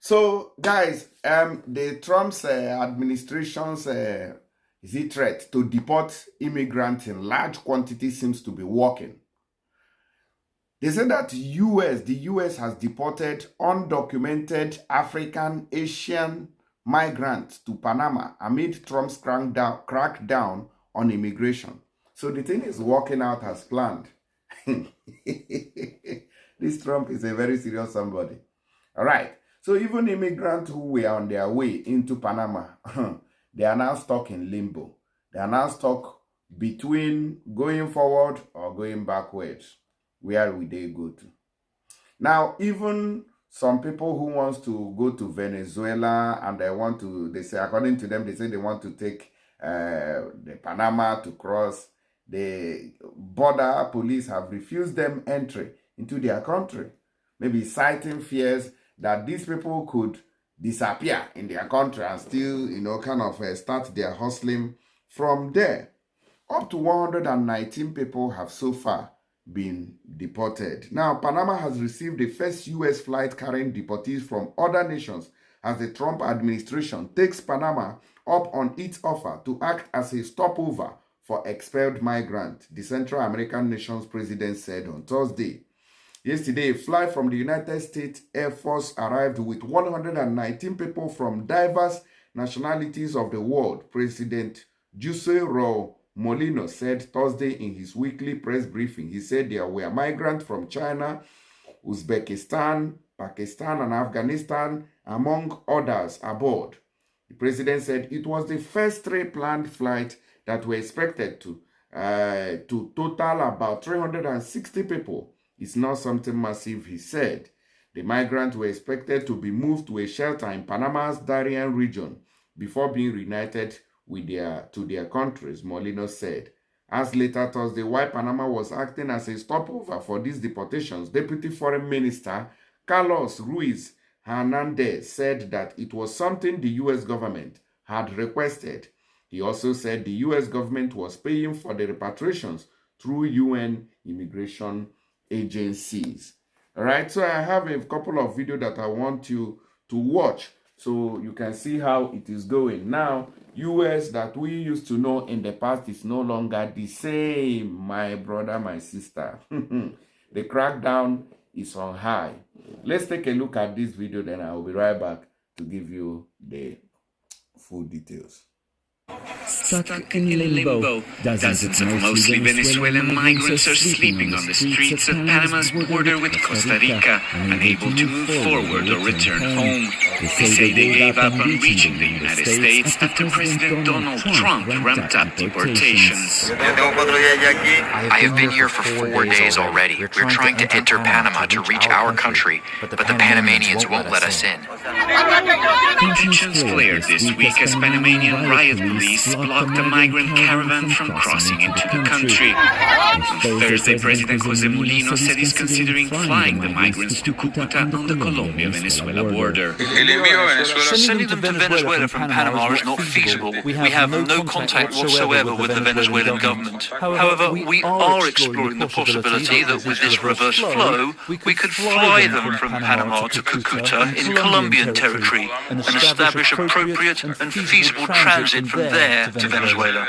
So, guys, the Trump's administration's threat to deport immigrants in large quantities seems to be working. They say that the US has deported undocumented African, Asian migrants to Panama amid Trump's crackdown on immigration. So the thing is working out as planned. This Trump is a very serious somebody. All right. So even immigrants who were on their way into Panama, they are now stuck in limbo. They are now stuck between going forward or going backwards. Where will they go to? Now, even some people who wants to go to Venezuela and they say, according to them, they say they want to take the Panama to cross. The border police have refused them entry into their country, maybe citing fears that these people could disappear in their country and still, start their hustling from there. Up to 119 people have so far been deported. Now, Panama has received the first U.S. flight carrying deportees from other nations as the Trump administration takes Panama up on its offer to act as a stopover for expelled migrants, the Central American nation's president said on Thursday. Yesterday, a flight from the United States Air Force arrived with 119 people from diverse nationalities of the world, President Jose Raul Molino said Thursday in his weekly press briefing. He said there were migrants from China, Uzbekistan, Pakistan, and Afghanistan, among others, aboard. The president said it was the first three planned flights that were expected to total about 360 people. It's not something massive, he said. The migrants were expected to be moved to a shelter in Panama's Darien region before being reunited with their countries, Molino said. As later Thursday, while Panama was acting as a stopover for these deportations, Deputy Foreign Minister Carlos Ruiz Hernandez said that it was something the U.S. government had requested. He also said the U.S. government was paying for the repatriations through UN immigration agencies. All right, so I have a couple of videos that I want you to watch so you can see how it is going. Now, US that we used to know in the past is no longer the same, my brother, my sister. The crackdown is on high. Let's take a look at this video, then I will be right back to give you the full details. Stuck in limbo. Dozens of mostly Venezuelan migrants are sleeping on the streets of Panama's border with Costa Rica, unable to move forward or return home. They say they gave up on reaching the United States after President Donald Trump ramped up deportations. I have been here for 4 days already. We're trying to enter Panama to reach our country, but the Panamanians won't let us in. Tensions flared this week as Panamanian riot police blocked a migrant caravan from crossing into the country. On Thursday, President Jose Molino said he's considering flying the migrants to Cucuta on the Colombia-Venezuela border. Sending them to Venezuela from Panama is not feasible. We have no contact whatsoever with the Venezuelan government. However, we are exploring the possibility that with this reverse flow, we could fly them from Panama to Cucuta in Colombian territory and establish appropriate and feasible transit from there to Venezuela.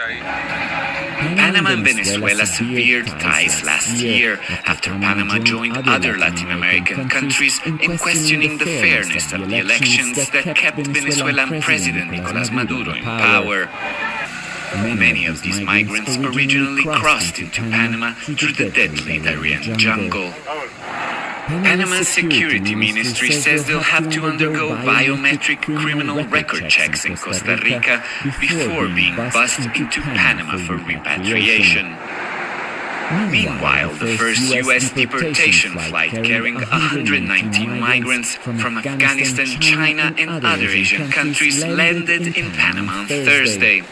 Panama and Venezuela severed ties last year after Panama joined other Latin American countries in questioning the fairness of the elections that kept Venezuelan President Nicolás Maduro in power. Many of these migrants originally crossed into Panama through the deadly Darien jungle. Panama's security ministry says they'll have to undergo biometric criminal record checks in Costa Rica before being bussed into Panama for repatriation. Meanwhile, the first U.S. deportation flight carrying 119 migrants from Afghanistan, China, and other Asian countries landed in Panama on Thursday.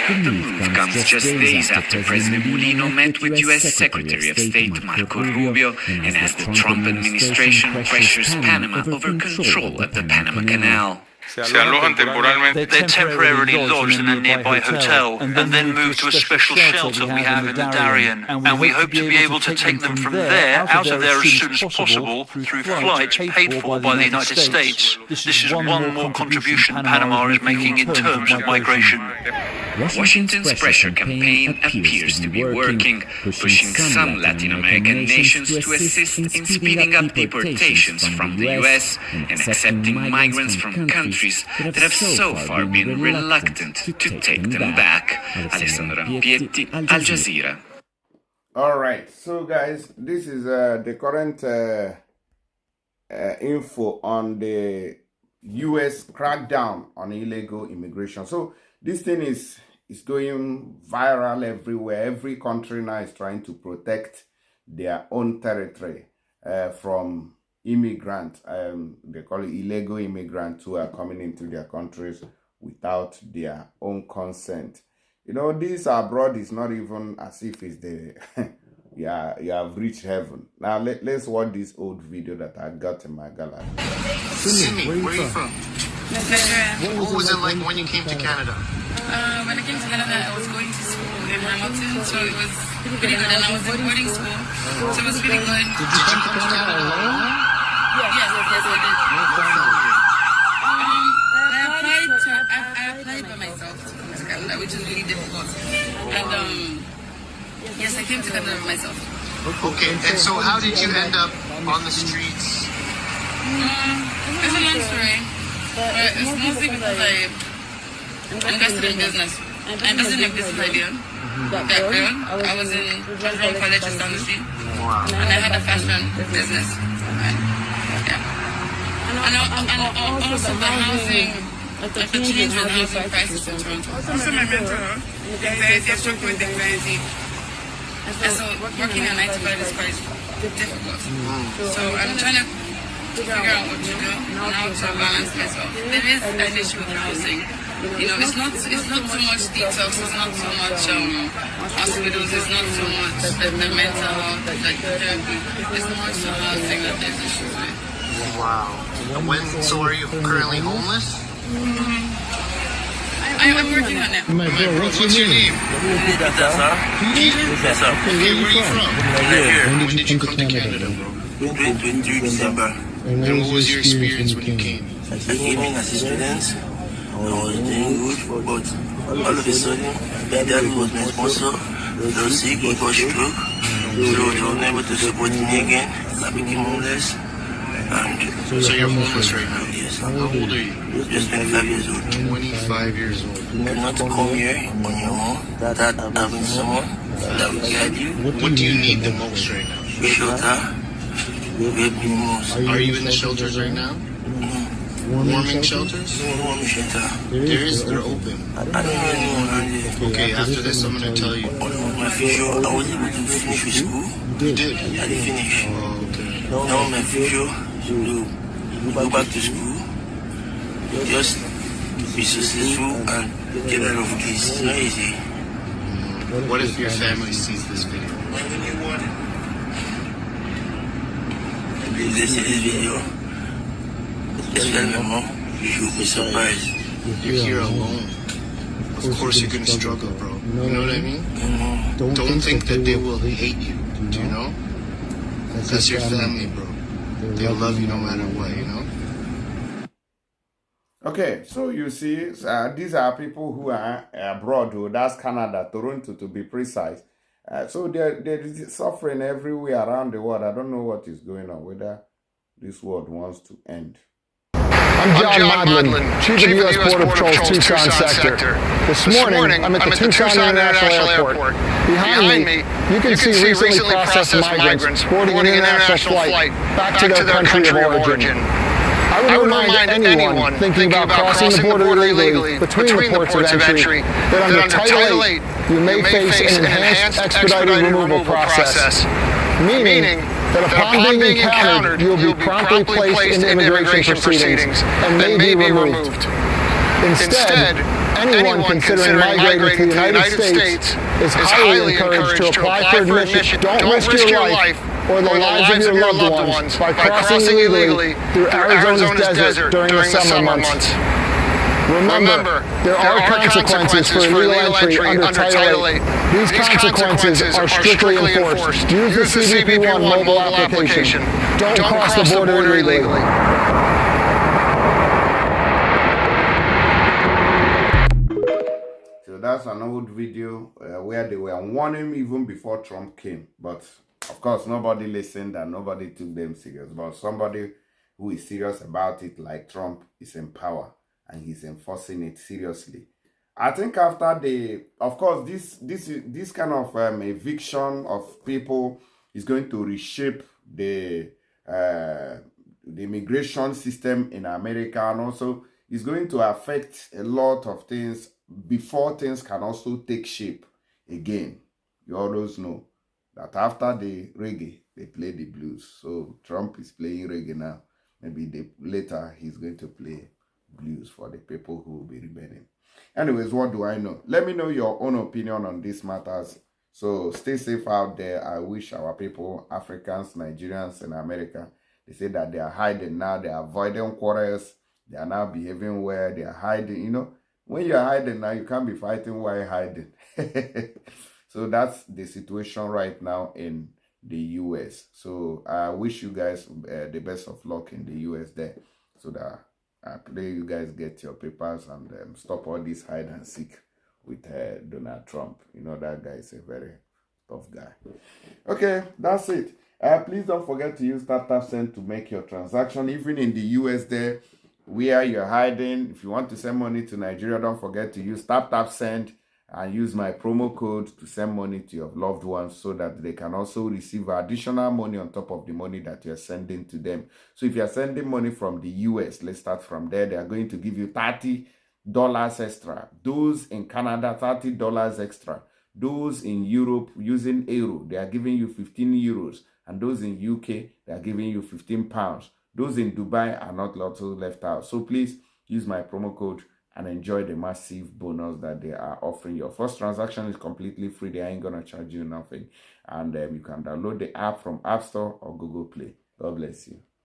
The move comes just days after President Molino met with U.S. Secretary of State Marco Rubio and as the Trump administration pressures Panama over control of the Panama Canal. They're temporarily lodged in a nearby hotel and then moved to a special shelter we have in the Darien. And we hope to be able to take them from there out of there as soon as possible through flights paid for by the United States. This is one more contribution Panama is making in terms of migration. Washington's pressure campaign appears to be working, pushing some Latin American nations to assist in speeding up deportations from the US and accepting migrants from countries that have so far been reluctant to take them back. Alessandro Rampietti, Al Jazeera. All right, so guys, this is the current info on the US crackdown on illegal immigration. So this thing is going viral everywhere. Every country now is trying to protect their own territory from immigrants. They call it illegal immigrants who are coming into their countries without their own consent. You know, this abroad is not even as if it's the you have reached heaven. Now let's watch this old video that I got in my gallery. Sydney, where are you from? Nigeria. What was it like when you came to Canada? When I came to Canada, I was going to school in Hamilton, so it was pretty good, and I was in boarding school, so it was really good. Did you come to Canada alone? Yes, I did. I applied by myself to come to Canada, which is really difficult. And yes, I came to Canada by myself. Okay, and so how did you end up on the streets? It's a long story, but it's mostly because I invested in business. I invested in a business idea. Background, I was in Transform College just down the street, and I had a fashion business. And also the housing, the change in housing prices in Toronto. Also my mental anxiety, I struggle with anxiety. And so working a 9 to 5 is quite difficult. So I'm trying to figure out what to do and how to balance myself. There is an issue with housing. You know, it's not too much detox, it's not too much hospitals, it's not too much the mental health, like the therapy. It's more so housing that there's issues with. Wow. So are you currently homeless? I'm working on it. What's your name? Pete? Yes, sir. Hey, where are you from? Here. When did you come to Canada, bro? 23 December. And what was your experience when you came? I came in as a student. I was doing good, but all of a sudden, my dad was my sponsor. He got sick, he got stroke. So they were unable to support me again. I became homeless. And So you're homeless right now? yes, How old are you? just 25 years old. 25 years old. You cannot come here on your own without having someone that will guide you. What do you need the most right now? Shelter, great minimums. Are you in the shelters right now? Warming shelters? No warm shelter. They're open. I don't know anyone around here. Okay, after this I'm gonna tell you. My future, I was able to finish with school. You did? I didn't finish. Oh, okay. Now my future is to go back to school, just be successful and get out of this. It's not easy. What if your family sees this video? If they see this video, especially my mom, she will be surprised. You're here alone. Of course you're gonna struggle, bro. You know what I mean? Don't think that they will hate you. Do you know? That's your family, bro. They'll love you no matter what, you know? Okay, so you see, these are people who are abroad, that's Canada, Toronto to be precise. So they're suffering everywhere around the world. I don't know what is going on, whether this world wants to end. I'm John Modlin, Chief of U.S. Border Patrol's Tucson sector. This morning, I'm at the Tucson International Airport. Behind me, you can see recently processed migrants boarding an international flight back to their country of origin. I would remind anyone thinking about crossing the border illegally between the ports of entry that under Title 8, you may face an enhanced expedited removal process, meaning that upon being encountered, you'll be promptly placed into immigration proceedings and may be removed. Instead, anyone considering migrating to the United States is highly encouraged to apply for admission. Don't risk your life or the lives of your loved ones by crossing illegally through Arizona's desert during the summer months. Remember, there are consequences for illegal entry under Title 8. These consequences are strictly enforced. Use the CBP-1 mobile application. Don't cross the border illegally. So that's an old video where they were warning even before Trump came. But of course, nobody listened and nobody took them serious. But somebody who is serious about it, like Trump, is in power and he's enforcing it seriously. I think after of course, this kind of eviction of people is going to reshape the immigration system in America, and also is going to affect a lot of things before things can also take shape again. You always know that after the reggae, they play the blues. So Trump is playing reggae now. Maybe later he's going to play blues for the people who will be rebelling. Anyways, what do I know? Let me know your own opinion on these matters. So stay safe out there. I wish our people, Africans, Nigerians, and America, they say that they are hiding now. They are avoiding quarrels. They are now behaving well. They are hiding. You know, when you are hiding now, you can't be fighting while hiding. So that's the situation right now in the US. So I wish you guys the best of luck in the US there, so that I pray you guys get your papers and stop all this hide and seek with Donald Trump. You know, that guy is a very tough guy. Okay, that's it. Please don't forget to use tap send to make your transaction, even in the US there where you're hiding. If you want to send money to Nigeria, don't forget to use tap send and use my promo code to send money to your loved ones, so that they can also receive additional money on top of the money that you're sending to them. So if you're sending money from the US, let's start from there. They are going to give you $30 extra. Those in Canada, $30 extra. Those in Europe using euro, they are giving you 15 euros. And those in UK, they are giving you 15 pounds. Those in Dubai are not left out. So please use my promo code and enjoy the massive bonus that they are offering. Your first transaction is completely free. They ain't gonna charge you nothing. And you can download the app from App Store or Google Play. God bless you.